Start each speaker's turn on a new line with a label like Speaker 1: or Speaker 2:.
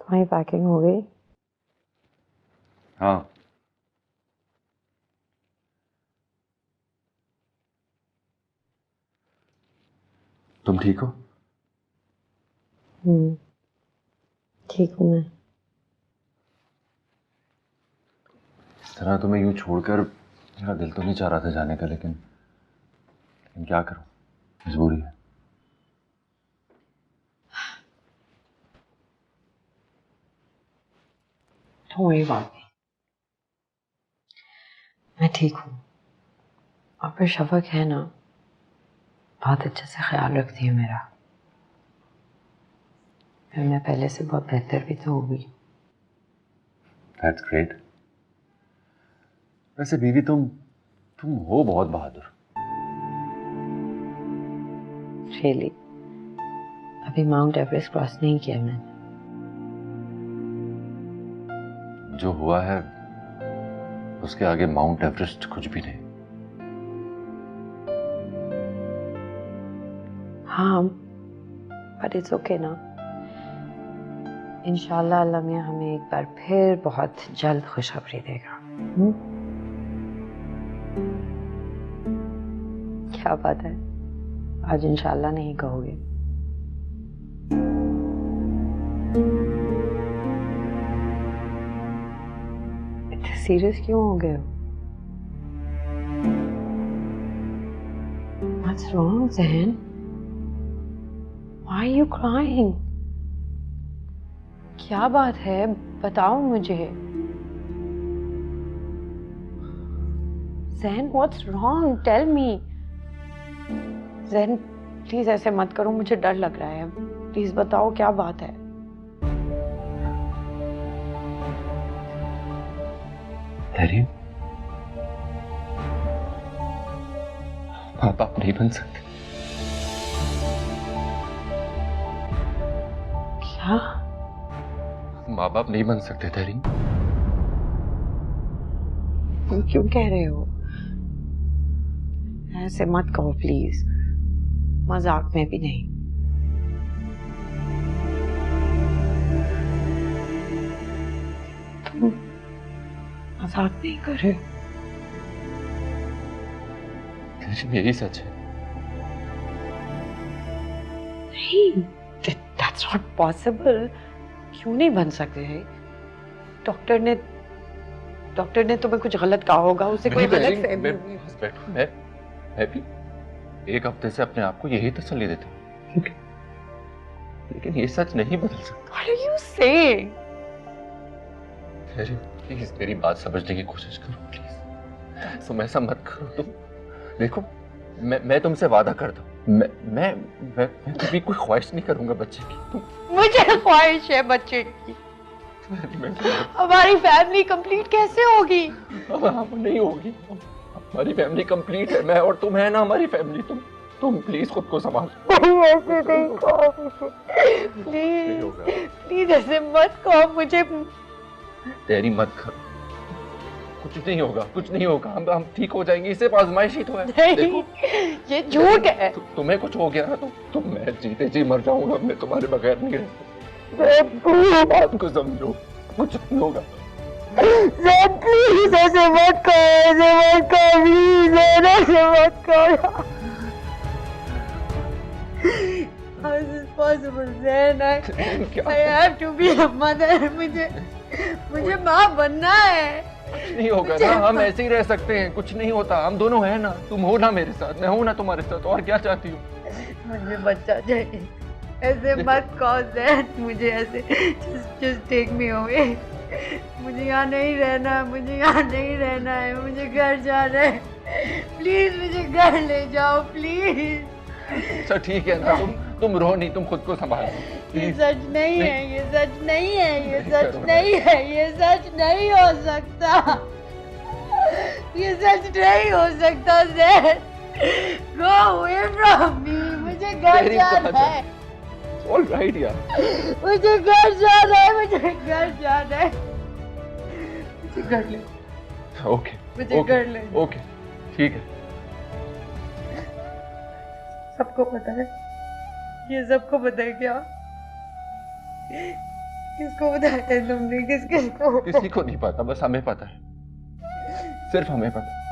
Speaker 1: तुम्हारी पैकिंग हो गई?
Speaker 2: हाँ। तुम ठीक हो?
Speaker 1: ठीक हूँ मैं।
Speaker 2: इस तरह तुम्हें यूं छोड़कर मेरा दिल तो नहीं चाह रहा था जाने का, लेकिन क्या करूं, मजबूरी है।
Speaker 1: कोई बात नहीं, मैं ठीक हूँ। और फिर शफक है ना, बहुत अच्छे से ख्याल रखती है मेरा। फिर मैं पहले से बहुत बेहतर भी तो होगी।
Speaker 2: That's great. वैसे बीवी तुम हो बहुत बहादुर।
Speaker 1: रियली, अभी माउंट एवरेस्ट क्रॉस नहीं किया मैंने।
Speaker 2: जो हुआ है उसके आगे माउंट एवरेस्ट कुछ भी नहीं।
Speaker 1: हाँ, बट इट्स ओके ना। इंशाल्लाह अल्लाह मियां हमें एक बार फिर बहुत जल्द खुशखबरी देगा। क्या बात है, आज इंशाल्लाह नहीं कहोगे? इतने सीरियस क्यों हो गए हो? What's wrong, Zain? Why are you crying? क्या बात है, बताओ मुझे। Zain, what's wrong? Tell me. Zain, please ऐसे मत करो, मुझे डर लग रहा है। प्लीज बताओ क्या बात है।
Speaker 2: तहरीन, माँ बाप नहीं बन सकते।
Speaker 1: क्या?
Speaker 2: माँ बाप नहीं बन सकते तहरीन।
Speaker 1: तुम क्यों कह रहे हो? ऐसे मत कहो प्लीज, मजाक में भी नहीं। तुम मजाक नहीं कर रहे हो?
Speaker 2: यही सच है।
Speaker 1: नहीं, that's not possible। क्यों नहीं बन सकते हैं? डॉक्टर ने तुम्हें कुछ गलत कहा होगा, उसे कोई गलत फहमी होगी।
Speaker 2: मैं भी एक हफ्ते से अपने आप को यही तसल्ली देता हूँ, लेकिन ये सच नहीं बदल सकता।
Speaker 1: What are you saying?
Speaker 2: Please मेरी बात समझने की कोशिश करो प्लीज। तुम ऐसा मत करो। तुम देखो, मैं तुमसे वादा करता हूँ, मैं कभी कोई ख्वाहिश नहीं करूंगा बच्चे की।
Speaker 1: मुझे ख्वाहिश है बच्चे की। हमारी फैमिली कंप्लीट कैसे होगी?
Speaker 2: अब नहीं होगी। हमारी फैमिली कंप्लीट है, मैं और तुम है ना हमारी फैमिली। तुम प्लीज खुद को संभालो।
Speaker 1: ऐसे नहीं कहो मुझे, प्लीज प्लीज ऐसे मत कहो मुझे।
Speaker 2: तेरी मत करो, कुछ नहीं होगा, कुछ नहीं होगा। हम ठीक हो जाएंगे, इसे आजमाइश ही तो है।
Speaker 1: नहीं, ये झूठ है।
Speaker 2: तुम्हें कुछ हो गया ना तो मैं जीते जी मर जाऊंगा। मैं तुम्हारे बगैर नहीं रह
Speaker 1: प्लीज
Speaker 2: बात को समझो, कुछ नहीं होगा।
Speaker 1: प्लीज ऐसे मत करो, ऐसे मत करो, प्लीज ऐसे मत करो। How is this possible, Zain? I have to be a mother. मुझे माँ बनना है।
Speaker 2: कुछ नहीं होगा ना, हम ऐसे ही रह सकते हैं। कुछ नहीं होता, हम दोनों हैं ना। तुम हो ना मेरे साथ, मैं हूं ना तुम्हारे साथ। और क्या चाहती हो?
Speaker 1: मुझे बच्चा चाहिए। ऐसे मत कहो ज़ैन, मुझे ऐसे just take me away। मुझे यहाँ नहीं रहना, मुझे यहाँ नहीं रहना है, मुझे घर जाना है। प्लीज मुझे घर ले जाओ प्लीज।
Speaker 2: अच्छा ठीक है ना, तुम रो नहीं, तुम खुद को संभालो।
Speaker 1: ये सच नहीं है, ये सच नहीं है, ये सच नहीं है, ये सच नहीं हो सकता, ये सच नहीं हो सकता ज़ैन। Go away from me, मुझे घर जाना है।
Speaker 2: All right यार,
Speaker 1: मुझे घर जाना है, मुझे घर जाना है, मुझे घर ले।
Speaker 2: ओके,
Speaker 1: मुझे घर ले।
Speaker 2: ओके ठीक है।
Speaker 1: सबको पता है, ये सबको पता है क्या? किसको बताया तुमने? किस किसको?
Speaker 2: किसी को नहीं पता, बस हमें पता है, सिर्फ हमें पता है।